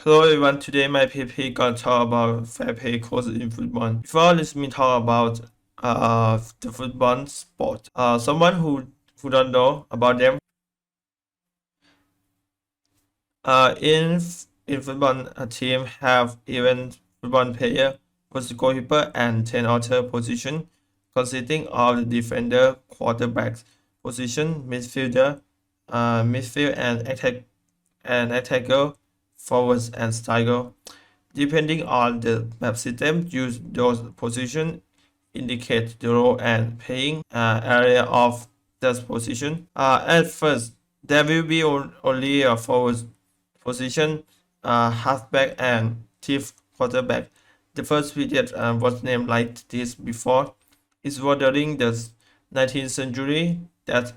Hello everyone, today my PP gonna talk about fair play courses in football. Before let me talk about the football sport. Someone who don't know about them. In football, a team have 11 football player was goalkeeper and 10 other position consisting of the defender, quarterbacks, position, midfielder, midfield and attacker, forwards and striker. Depending on the map system, use those positions indicate the role and playing area of that position. At first, there will be only a forward position, halfback, and chief quarterback. The first period was named like this before. It was during the 19th century that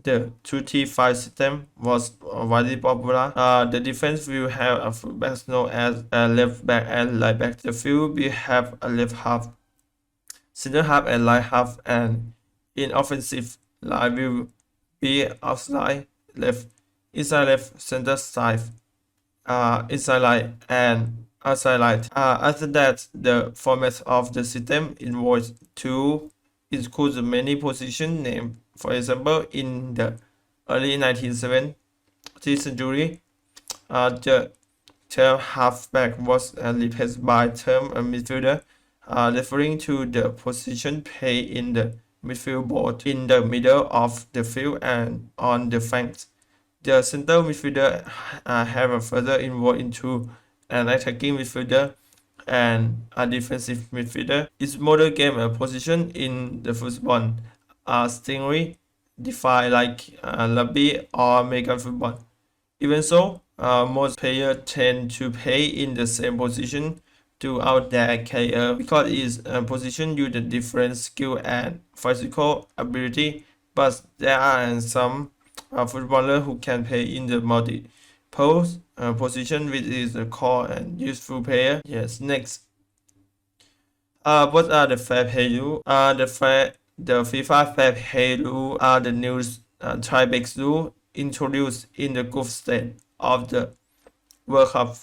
the 2T5 system was widely popular. The defense will have a fullback known as a left back and right back. The field will have a left half, center half, and right half, and in offensive line will be outside left, inside left, center side, inside right, and outside right. After that, the format of the system involves to include many position names. For example, in the early 1970s century, the term halfback was replaced by term midfielder, referring to the position played in the midfield both in the middle of the field and on the flanks. The center midfielder have a further involved into an attacking midfielder and a defensive midfielder. Its modern game position in the football are strictly defined like rugby or American football. Even so, most players tend to play in the same position throughout their career because its position use a different skill and physical ability. But there are some footballers who can play in the multiple position, which is a core and useful player. Yes, next. What are the fair play rules? The FIFA Fair Play Rules are the new tie-break rule introduced in the group stage of the World Cup.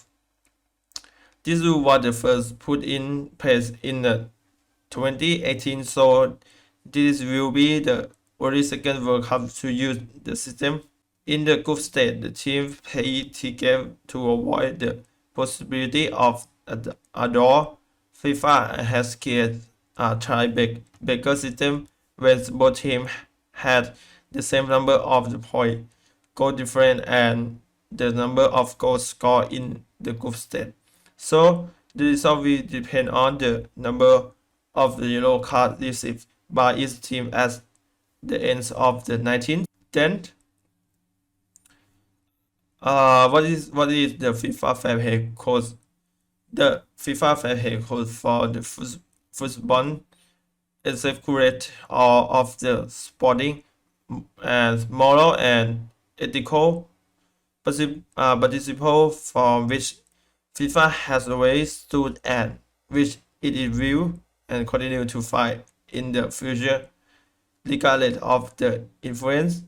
This rule was the first put in place in the 2018, so this will be the only second World Cup to use the system. In the group stage, the team play together to avoid the possibility of a draw. FIFA has created a tie-breaker system when both teams had the same number of the point, goal difference, and the number of goals scored in the group stage. So the result will depend on the number of the yellow card received by each team at the end of the 19th. Then, what is the FIFA Fair Play code? The FIFA Fair Play code for the football is accurate of the sporting and moral and ethical principle for which FIFA has always stood and which it will and continue to fight in the future, regardless of the influence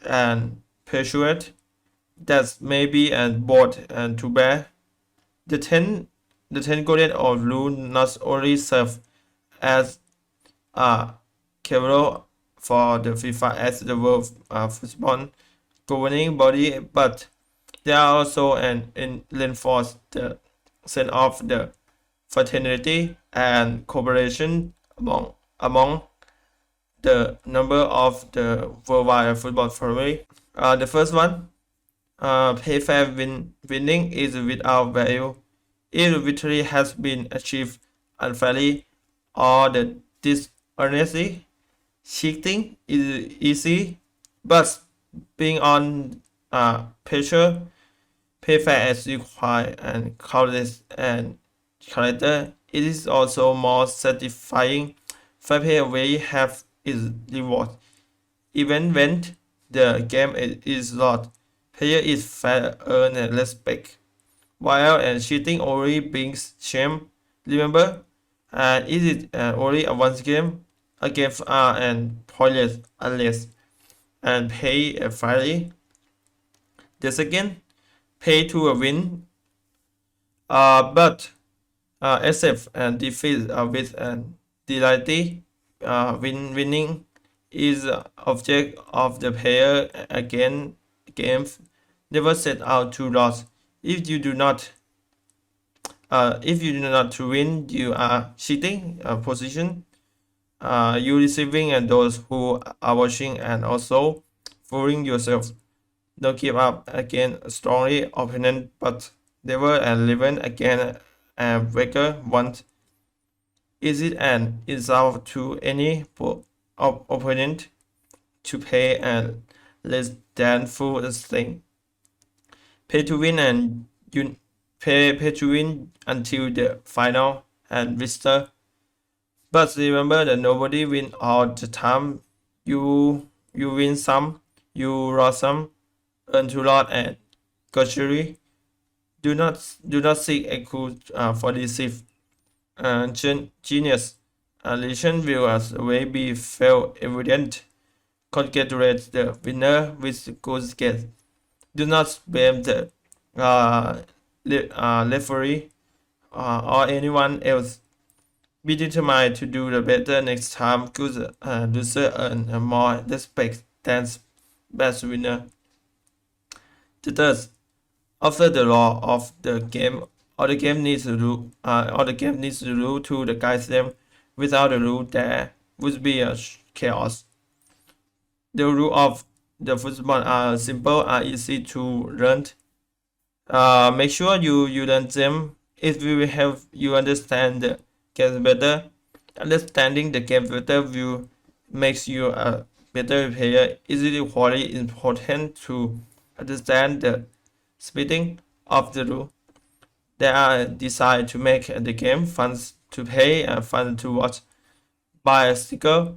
and pressure that may be and brought and to bear. The ten golden of rule not only serve as a cable for the FIFA as the world football governing body, but they are also reinforce the sense of the fraternity and cooperation among the number of the worldwide football family. The first one, pay fair winning is without value. If victory has been achieved unfairly or the dishonestly, cheating is easy, but being on pressure, pay fair as required and countless and character, it is also more satisfying. Fair play way have its reward. Even when the game is lost, player is fair earn respect. While and cheating only brings shame. Remember, it is only a one game. A games are and pointless unless and pay fairly. The second, pay to a win But accept and defeat with delighty. Winning is object of the player again games never set out to lose. If you do not if you do not to win, you are cheating position. You receiving and those who are watching and also fooling yourself. Don't give up again strongly opponent, but never and living again and breaker want. Is it an insult to any opponent to pay and less than full thing? Pay to win and you pay to win until the final and visitor. But remember that nobody win all the time. You win some, you lost some, earn to lot and gradually. Do not seek equal for deceive. Genius. Relation viewers will be felt evident. Congratulate the winner with good guess. Do not blame the referee or anyone else. Be determined to do the better next time. Good loser earn more respect than best winner. The third, after the law of the game, all the game needs to rule to the guide them. Without the rule, there would be a chaos. The rule of the football are simple and easy to learn. Make sure you learn them. It will help you understand the game better. Understanding the game better will makes you a better player. It is equally important to understand the speeding of the rule. They are designed to make the game fun to play and fun to watch. By a sticker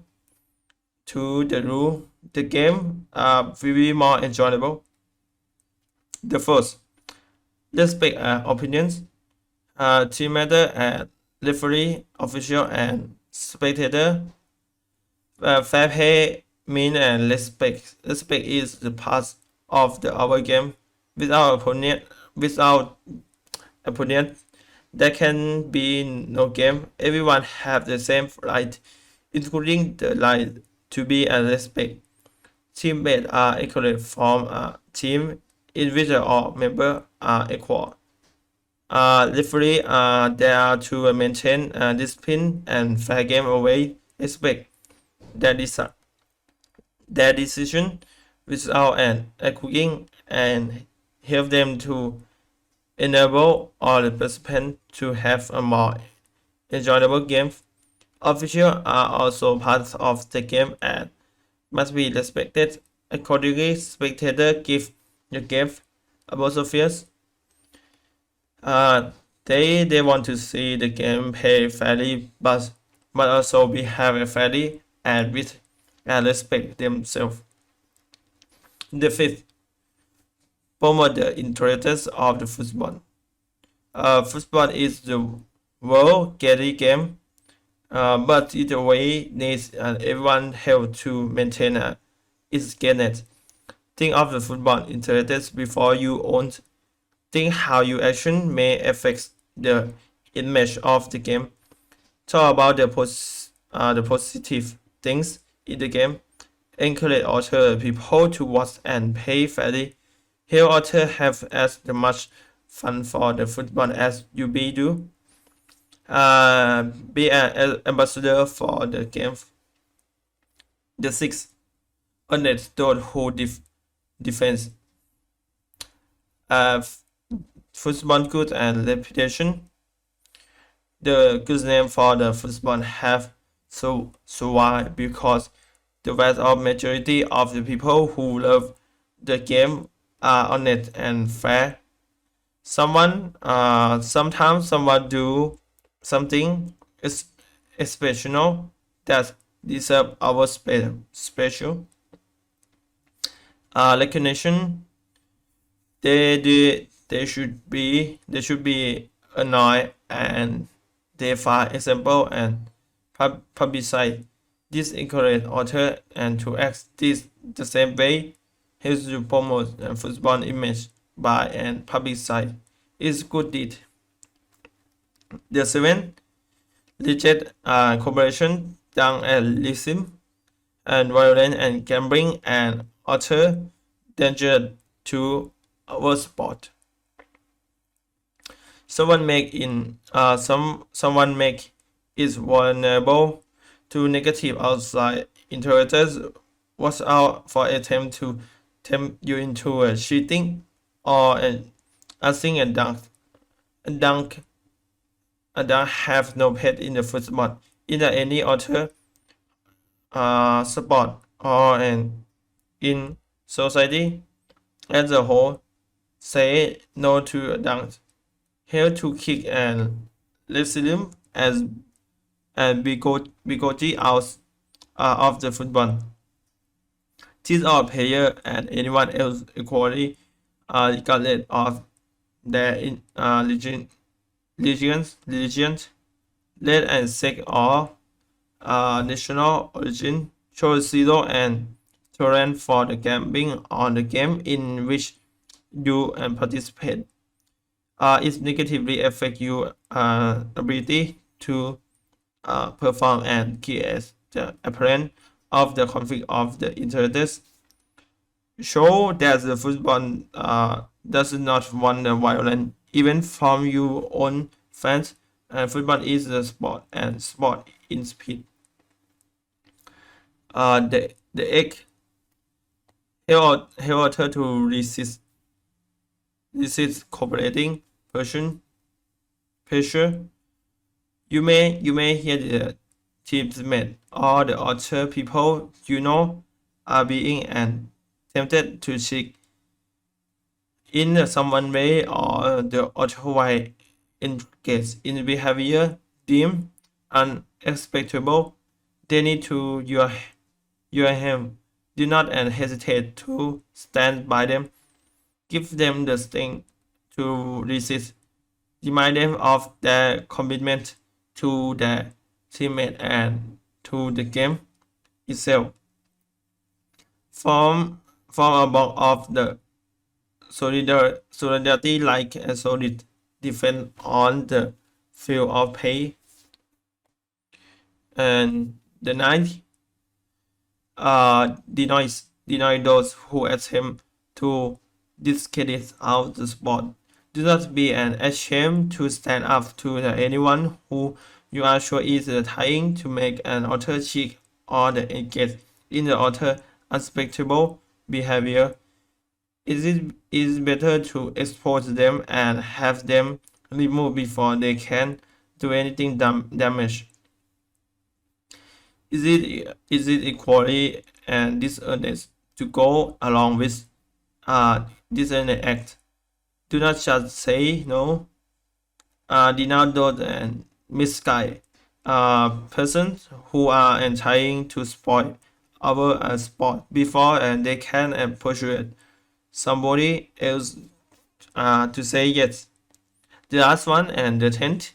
to the rule, the game will be more enjoyable. The first, respect opinions. Team matter and referee, official, and spectator. Fair play mean and respect. Respect is the part of our game. Without opponent, there can be no game. Everyone have the same right, including the right to be and respect. Teammates are equally from a team. Individual or member are equal. Referee are there to maintain discipline and fair game away. Expect their decision without an equivocation and help them to enable all the participants to have a more enjoyable game. Officials are also part of the game and must be respected. Accordingly, spectators give the game atmosphere. They want to see the game play fairly, but also behave fairly and with and respect themselves. The fifth, promote the interests of the football. Football is the world getting game, but either way needs everyone help to maintain its gain. Think of the football interests before you own. Think how your action may affect the image of the game. Talk about the positive things in the game. Encourage other people to watch and play fairly. Help others have as much fun for the football as you do. Be an ambassador for the game. The sixth, honest those who defense. Football good and reputation. The good name for the football have survived because the vast majority of the people who love the game are honest and fair. Sometimes someone do something exceptional that deserve our special recognition. They should be annoyed and therefore example and publicize. This encourage author and to act this the same way. Helps to promote football image by and publicize its good deed. The seventh, reject cooperation, dunk and violence and gambling and utter danger to our sport. Someone make is vulnerable to negative outside influences. Watch out for attempt to tempt you into cheating or asking a dunk have no pet in the football in any other sport or in society as a whole. Say no to dunk. Here to kick and resume as and bigotry out of the football. These are player and anyone else equally regardless of their religion, race and sex or national origin. Show zero and tolerance for the gambling on the game in which you participate. It negatively affect your ability to perform and create the apparent of the conflict of the interests. Show that the football does not want the violence even from your own fans. And football is the sport and sport in speed. The egg hereafter to resist cooperating pressure. You may hear the teammates or the other people you know are being and tempted to cheat in some one way or the other way engage in behavior deemed unacceptable. They need to your help. Do not hesitate to stand by them. Give them the strength to resist. Remind them of their commitment to their teammate and to the game itself. Form a bond of the solidarity like a solid defense on the field of play. And the ninth, deny those who attempt to discredit out the sport. Do not be ashamed to stand up to anyone who you are sure is trying to make an utter cheek or engage in the utter unspectable behavior. It is better to expose them and have them removed before they can do anything damage. Is it equally and dishonest to go along with dishonest act? Do not just say no. Denounce those and misguide persons who are trying to spoil our sport before and they can persuade somebody else to say yes. The last one and the 10th,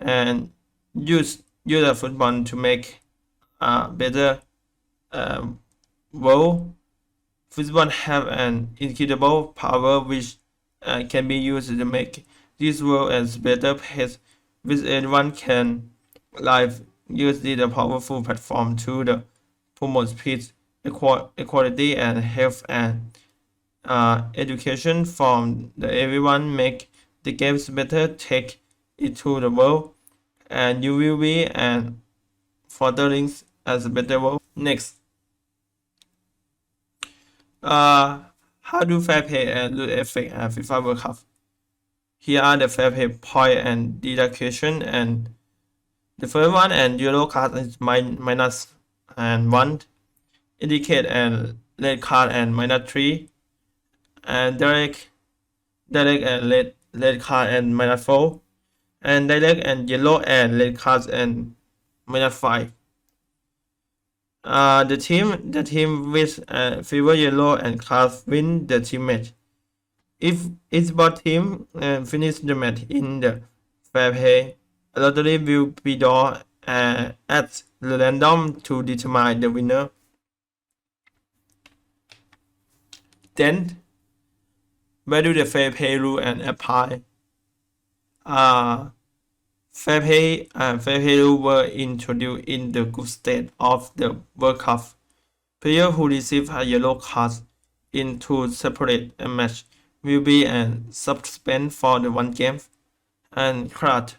and use the football to make better world. Football have an incredible power which can be used to make this world as better place, which everyone can live use the powerful platform to the promote peace, equality and health and education from everyone. Make the games better, take it to the world, and you will be and furthering as a better world. Next, how do fair play and rule affect FIFA World Cup? Here are the fair play point and deduction, and the first one and yellow card is minus and 1, indicate and red card and -3, and direct and red card and -4, and direct and yellow and red cards and -5. The team with fewer yellow and cards win the team match. If each both team finish the match in the fair play, a lottery will be drawn at random to determine the winner. Then, where do the fair play rule and apply? Fair play rules were introduced in the group stage of the World Cup. Players who receive a yellow card in two separate matches will be suspended for the one game and crowd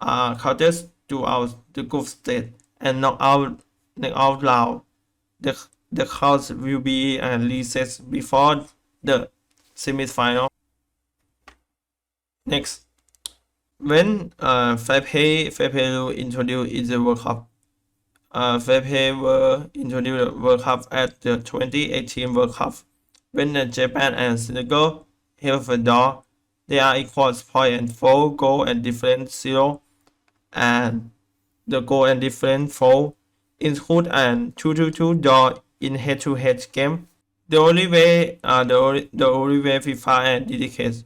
counters throughout the group stage and knockout round. The, the cards will be reset before the semi-final. Next, when Fair play rule introduced in the World Cup, Fair play were introduced the World Cup at the 2018 World Cup. When Japan and Senegal held the draw, they are equal point and 4 goal and difference 0, and the goal and difference for include an 2-2 draw in head-to-head game. The only way FIFA and dedicates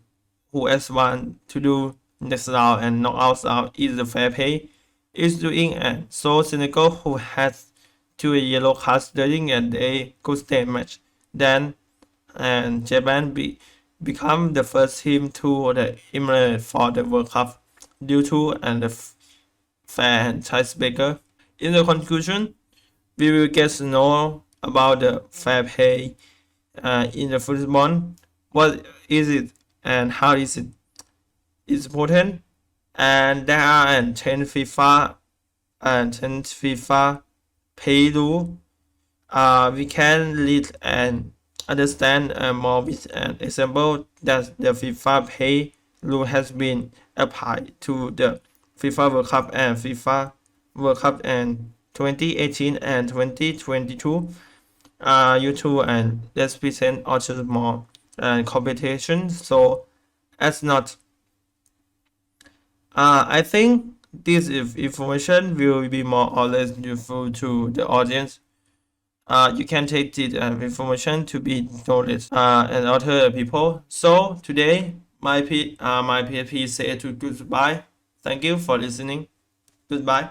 who has won to do next round and knockout round is the fair play is doing, and so Senegal, who has two yellow cards during a good stage match, then and Japan become the first team to the eliminate for the World Cup due to the fair and tiebreaker. In the conclusion, we will get to know about the fair play in the football. What is it and how is it? It's important, and there are 10 FIFA play rule. We can read and understand more with an example that the FIFA play rule has been applied to the FIFA World Cup and FIFA World Cup and 2018 and 2022. YouTube and let's present also more competition. So as not, I think this information will be more or less useful to the audience. You can take this information to be noticed and other people. So today, my PHP say to goodbye. Thank you for listening. Goodbye.